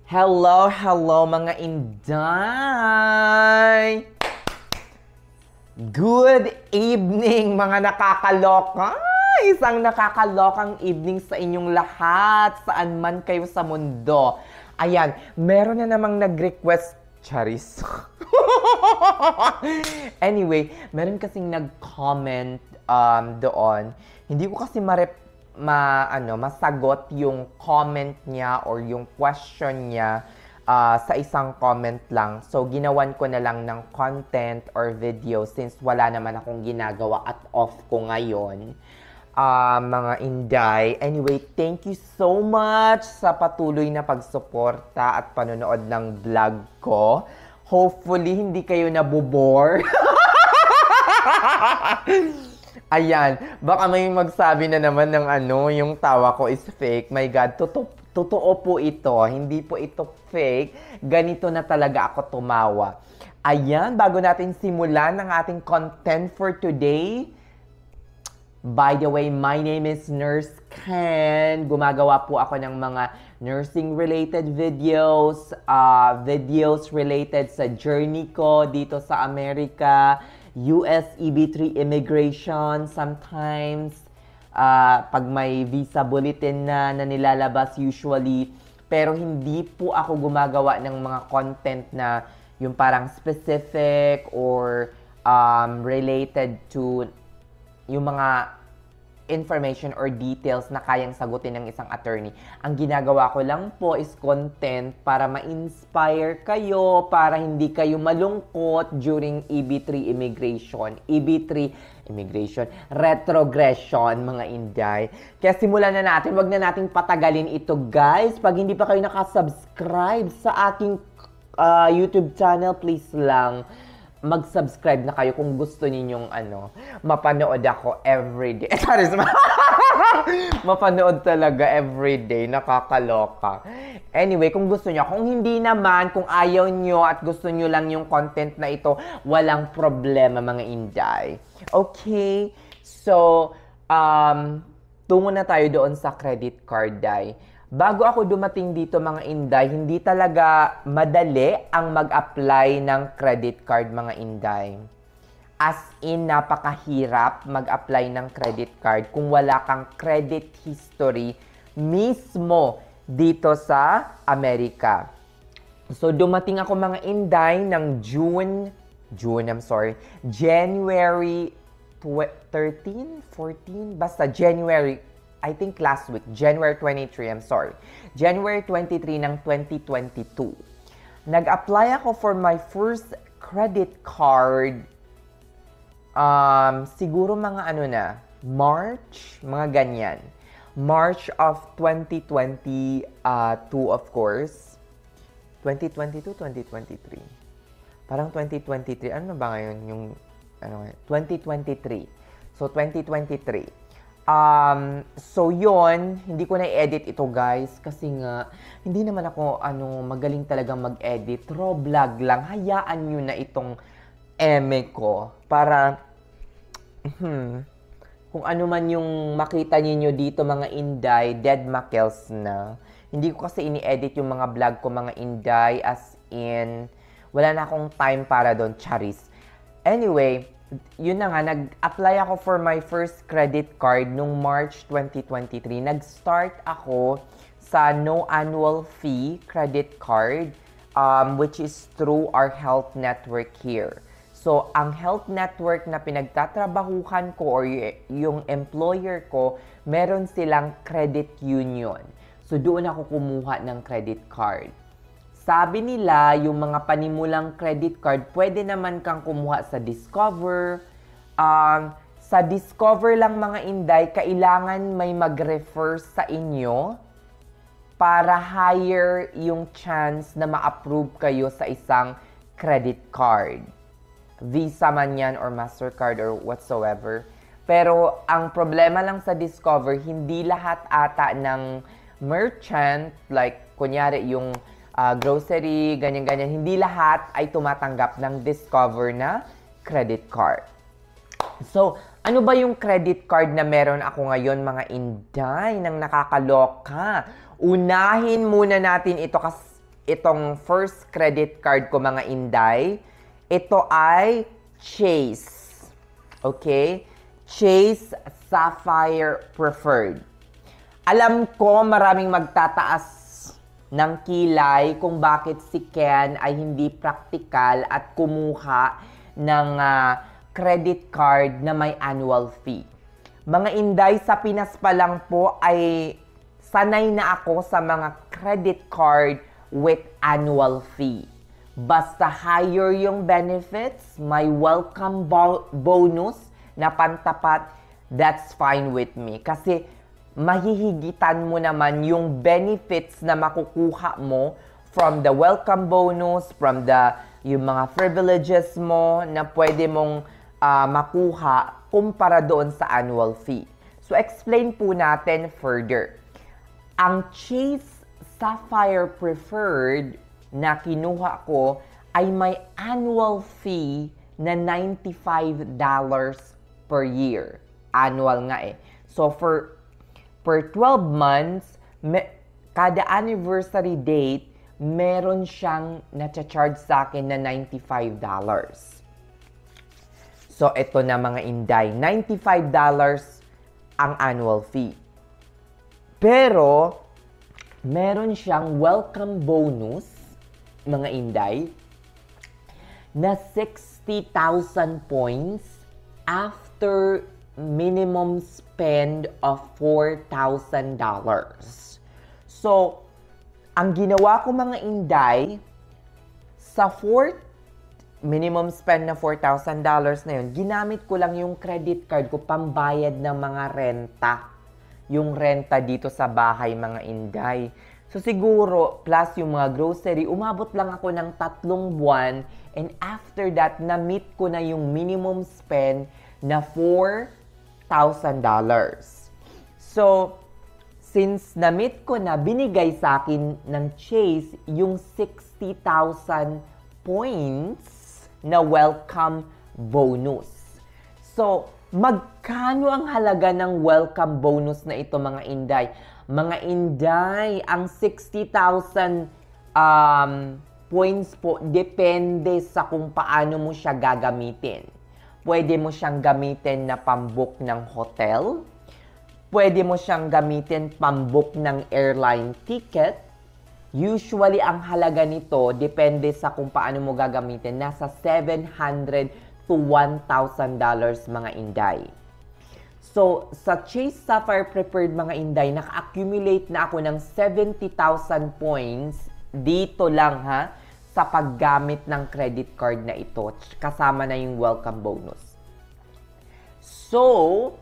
Hello, hello mga Inday! Good evening mga nakakaloka! Isang nakakalokang evening sa inyong lahat, saan man kayo sa mundo. Ayan, meron na namang nag-request, Charis. Anyway, meron kasing nag-comment doon. Hindi ko kasi masagot yung comment niya or yung question niya sa isang comment lang. So, ginawan ko na lang ng content or video since wala naman akong ginagawa at off ko ngayon. Mga Inday. Anyway, thank you so much sa patuloy na pagsuporta at panonood ng vlog ko. Hopefully, hindi kayo nabobore. Ayan, baka may magsabi na naman ng yung tawa ko is fake. My God, totoo po ito. Hindi po ito fake. Ganito na talaga ako tumawa. Ayan, bago natin simulan ang ating content for today. By the way, my name is Nurse Ken. Gumagawa po ako ng mga nursing-related videos, videos related sa journey ko dito sa Amerika, US EB3 immigration sometimes, pag may visa bulletin na nilalabas usually. Pero hindi po ako gumagawa ng mga content na yung parang specific or related to yung mga information or details na kayang sagutin ng isang attorney. Ang ginagawa ko lang po is content para ma-inspire kayo, para hindi kayo malungkot during EB3 immigration. EB3 immigration, retrogression, mga Inday. Kaya simulan na natin, wag na nating patagalin ito, guys. Pag hindi pa kayo nakasubscribe sa aking YouTube channel, please lang mag-subscribe na kayo kung gusto ninyong mapanood ako everyday. Sorry, mapanood talaga everyday, nakakaloka. Anyway, kung gusto niyo, kung hindi naman, kung ayaw niyo at gusto niyo lang yung content na ito, walang problema, mga Inday. Okay, so tungo na tayo doon sa credit card, Day. Bago ako dumating dito, mga Inday, hindi talaga madali ang mag-apply ng credit card, mga Inday. As in, napakahirap mag-apply ng credit card kung wala kang credit history mismo dito sa Amerika. So, dumating ako, mga Inday, ng January 13, 14, basta January, I think last week, January 23, I'm sorry. January 23 ng 2022. Nag-apply ako for my first credit card, siguro mga March, mga ganyan. March of 2022, of course. 2022, 2023. Parang 2023, ano ba ngayon yung, 2023. So, 2023. So yon, hindi ko na-edit ito, guys, kasi nga hindi naman ako magaling talagang mag-edit. Raw vlog lang. Hayaan niyo na itong eme ko para kung ano man yung makita niyo dito, mga Inday, dead makels na. Hindi ko kasi ini-edit yung mga vlog ko, mga Inday, as in wala na akong time para doon, Charis. Anyway, yun na nga, nag-apply ako for my first credit card nung March 2023. Nag-start ako sa no annual fee credit card, which is through our health network here. So, ang health network na pinagtatrabahuhan ko or yung employer ko, meron silang credit union. So, doon ako kumuha ng credit card. Sabi nila, yung mga panimulang credit card, pwede naman kang kumuha sa Discover. Sa Discover lang, mga Inday, kailangan may mag-refer sa inyo para higher yung chance na ma-approve kayo sa isang credit card. Visa man yan or MasterCard or whatsoever. Pero ang problema lang sa Discover, hindi lahat ata ng merchant, like kunyari yung grocery, ganyan-ganyan, hindi lahat ay tumatanggap ng Discover na credit card. So, ano ba yung credit card na meron ako ngayon, mga Inday, nang nakakaloka? Unahin muna natin ito itong first credit card ko mga Inday. Ito ay Chase. Okay? Chase Sapphire Preferred. Alam ko maraming magtataas ng kilay kung bakit si Ken ay hindi praktikal at kumuha ng credit card na may annual fee. Mga Inday, sa Pinas pa lang po ay sanay na ako sa mga credit card with annual fee. Basta higher yung benefits, may welcome bonus na pantapat, that's fine with me. Kasi mahihigitan mo naman yung benefits na makukuha mo from the welcome bonus, from yung mga privileges mo na pwede mong makuha kumpara doon sa annual fee. So, explain po natin further. Ang Chase Sapphire Preferred na kinuha ko ay may annual fee na $95 per year. Annual nga eh. So, per 12 months, kada anniversary date, meron siyang na-charge sa akin na $95. So, ito na mga Inday, $95 ang annual fee. Pero, meron siyang welcome bonus, mga Inday, na 60,000 points after minimum spend of $4,000. So, ang ginawa ko mga Inday, sa minimum spend na $4,000 na yun, ginamit ko lang yung credit card ko pambayad ng mga renta. Yung renta dito sa bahay mga Inday. So, siguro, plus yung mga grocery, umabot lang ako ng 3 buwan and after that, na-meet ko na yung minimum spend na $4,000. So, since na-meet ko na, binigay sa akin ng Chase yung 60,000 points na welcome bonus. So, magkano ang halaga ng welcome bonus na ito mga Inday? Mga Inday, ang 60,000 points po, depende sa kung paano mo siya gagamitin. Pwede mo siyang gamitin na pambook ng hotel. Pwede mo siyang gamitin pambook ng airline ticket. Usually, ang halaga nito, depende sa kung paano mo gagamitin, nasa $700 to $1,000 mga Inday. So, sa Chase Sapphire Preferred mga Inday, naka-accumulate na ako ng 70,000 points dito lang ha, sa paggamit ng credit card na ito. Kasama na yung welcome bonus. So,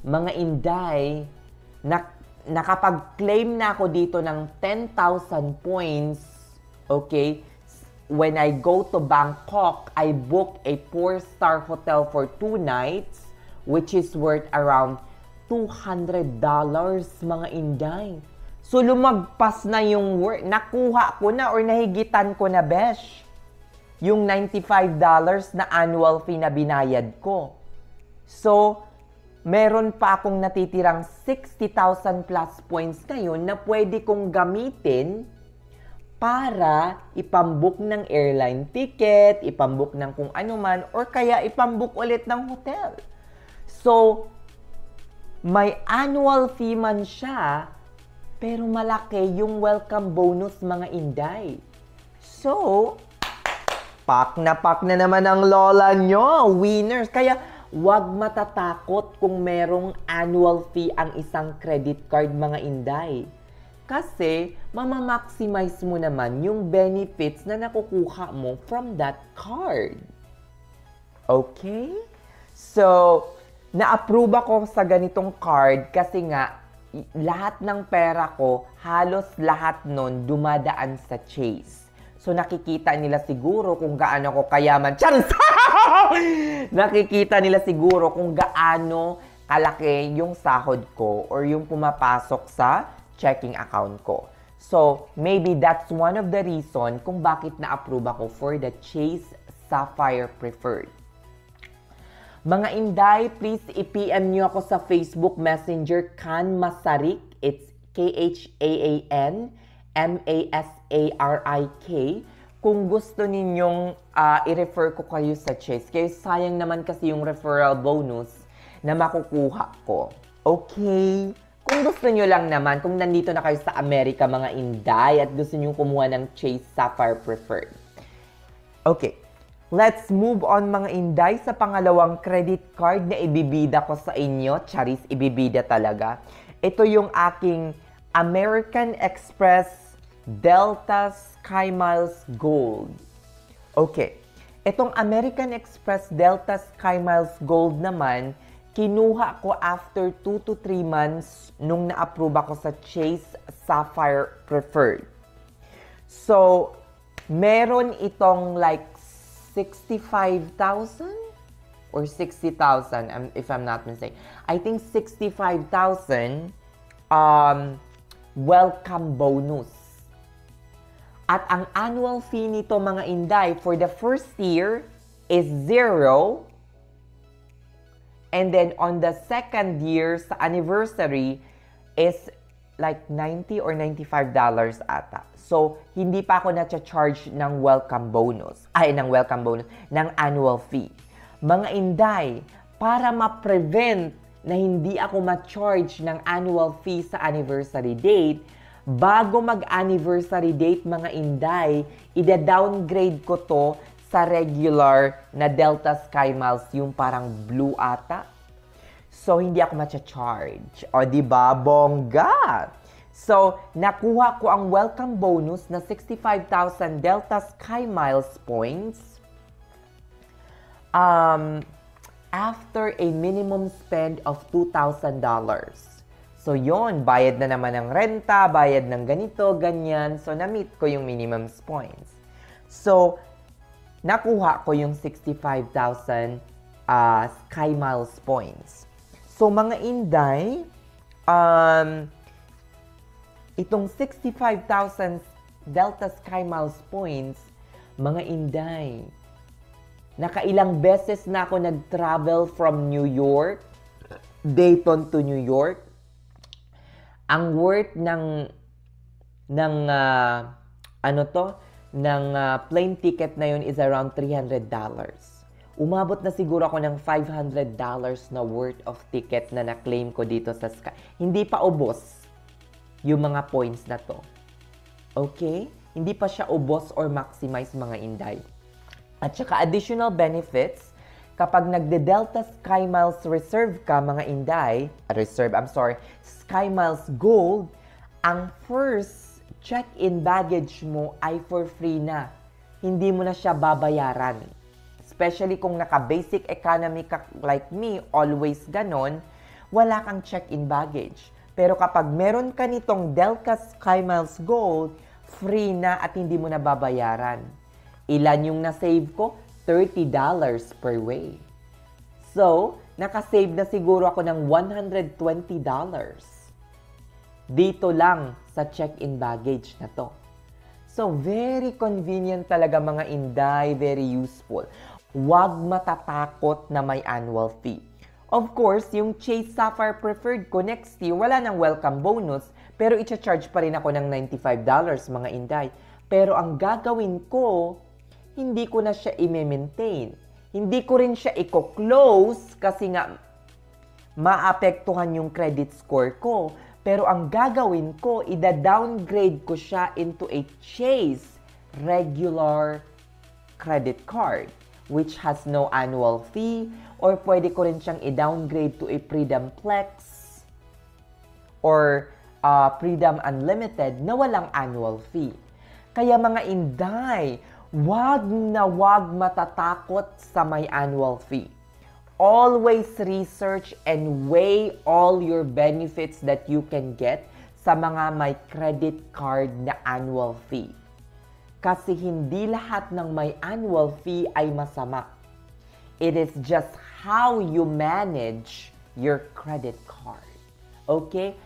mga Inday, nakapag-claim na ako dito ng 10,000 points, okay? When I go to Bangkok, I book a 4-star hotel for 2 nights, which is worth around $200 mga Inday. So, lumagpas na yung work. Nakuha ko na or nahigitan ko na, besh. Yung $95 na annual fee na binayad ko. So, meron pa akong natitirang 60,000 plus points ngayon na pwede kong gamitin para ipambook ng airline ticket, ipambook ng kung ano man, or kaya ipambook ulit ng hotel. So, may annual fee man siya, pero malaki yung welcome bonus mga Inday. So, pak na naman ang lola nyo, winners. Kaya, huwag matatakot kung merong annual fee ang isang credit card mga Inday. Kasi, mamamaximize mo naman yung benefits na nakukuha mo from that card. Okay? So, na-approve ako sa ganitong card kasi nga, lahat ng pera ko, halos lahat nun dumadaan sa Chase. So, nakikita nila siguro kung gaano ko kayaman. Charis! Nakikita nila siguro kung gaano kalaki yung sahod ko or yung pumapasok sa checking account ko. So, maybe that's one of the reason kung bakit na-approve ako for the Chase Sapphire Preferred. Mga Inday, please i-PM nyo ako sa Facebook Messenger, Khan Masarik. It's Khaan MASARIK. Kung gusto ninyong i-refer ko kayo sa Chase. Kaya sayang naman kasi yung referral bonus na makukuha ko. Okay? Kung gusto nyo lang naman, kung nandito na kayo sa Amerika mga Inday at gusto nyo kumuha ng Chase Sapphire Preferred. Okay. Let's move on mga Inday sa pangalawang credit card na ibibida ko sa inyo. Charis, ibibida talaga. Ito yung aking American Express Delta SkyMiles Gold. Okay. Itong American Express Delta SkyMiles Gold naman, kinuha ko after 2 to 3 months nung na-approve ako sa Chase Sapphire Preferred. So, meron itong like 65,000 or 60,000 if I'm not mistaken. I think 65,000 welcome bonus. At ang annual fee nito mga Inday for the first year is 0. And then on the second year sa anniversary is like $90 or $95 ata. So, hindi pa ako na-charge ng welcome bonus. Ng annual fee. Mga Inday, para ma-prevent na hindi ako ma-charge ng annual fee sa anniversary date, bago mag-anniversary date mga Inday, ida-downgrade ko to sa regular na Delta SkyMiles, yung parang blue ata. So, hindi ako ma-charge. O, diba? Bongga! So, nakuha ko ang welcome bonus na 65,000 Delta SkyMiles points after a minimum spend of $2,000. So, yon bayad na naman ng renta, bayad ng ganito, ganyan. So, na-meet ko yung minimum points. So, nakuha ko yung 65,000 SkyMiles points. So, mga Inday, itong 65,000 Delta SkyMiles points, mga Inday, nakailang beses na ako nag-travel from New York, Dayton to New York. Ang worth ng plane ticket na yun is around $300. Umabot na siguro ako ng $500 na worth of ticket na na-claim ko dito sa Sky. Hindi pa ubos yung mga points na to. Okay? Hindi pa siya ubos or maximize mga Inday. At saka additional benefits, kapag nagde-Delta SkyMiles Reserve ka mga Inday, SkyMiles Gold, ang first check-in baggage mo ay for free na. Hindi mo na siya babayaran. Especially kung naka-basic economy ka like me, always ganon, wala kang check-in baggage. Pero kapag meron ka nitong Delta SkyMiles Gold, free na at hindi mo na babayaran. Ilan yung na-save ko? $30 per way. So, nakasave na siguro ako ng $120. Dito lang sa check-in baggage na to. So, very convenient talaga mga Inday, very useful. Huwag matatakot na may annual fee. Of course, yung Chase Sapphire Preferred ko next year, wala nang welcome bonus, pero i-charge pa rin ako ng $95 mga Inday. Pero ang gagawin ko, hindi ko na siya i-maintain. Hindi ko rin siya i-close kasi nga maapektuhan yung credit score ko. Pero ang gagawin ko, ida-downgrade ko siya into a Chase regular credit card which has no annual fee, or pwede ko rin siyang i-downgrade to a Freedom Flex or Freedom Unlimited na walang annual fee. Kaya mga Inday, wag na wag matatakot sa may annual fee. Always research and weigh all your benefits that you can get sa mga may credit card na annual fee. Kasi hindi lahat ng may annual fee ay masama. It is just how you manage your credit card. Okay?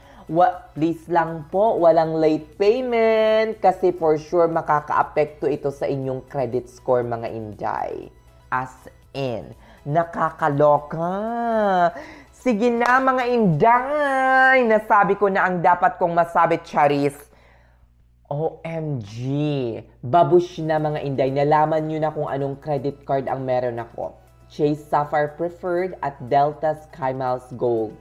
Please lang po, walang late payment kasi for sure makakaapekto ito sa inyong credit score mga Inday. As in, nakakaloka. Sige na mga Inday, nasabi ko na ang dapat kong masabi, Charis. OMG! Babush na mga Inday, nalaman nyo na kung anong credit card ang meron ako. Chase Sapphire Preferred at Delta Sky Miles Gold.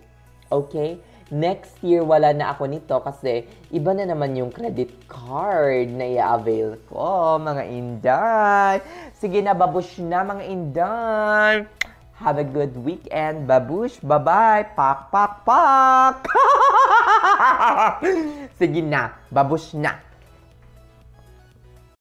Okay? Next year, wala na ako nito kasi iba na naman yung credit card na i-avail ko, mga Inday. Sige na, babush na, mga Inday. Have a good weekend, babush. Bye-bye. Pak, pak, pak. Sige na, babush na.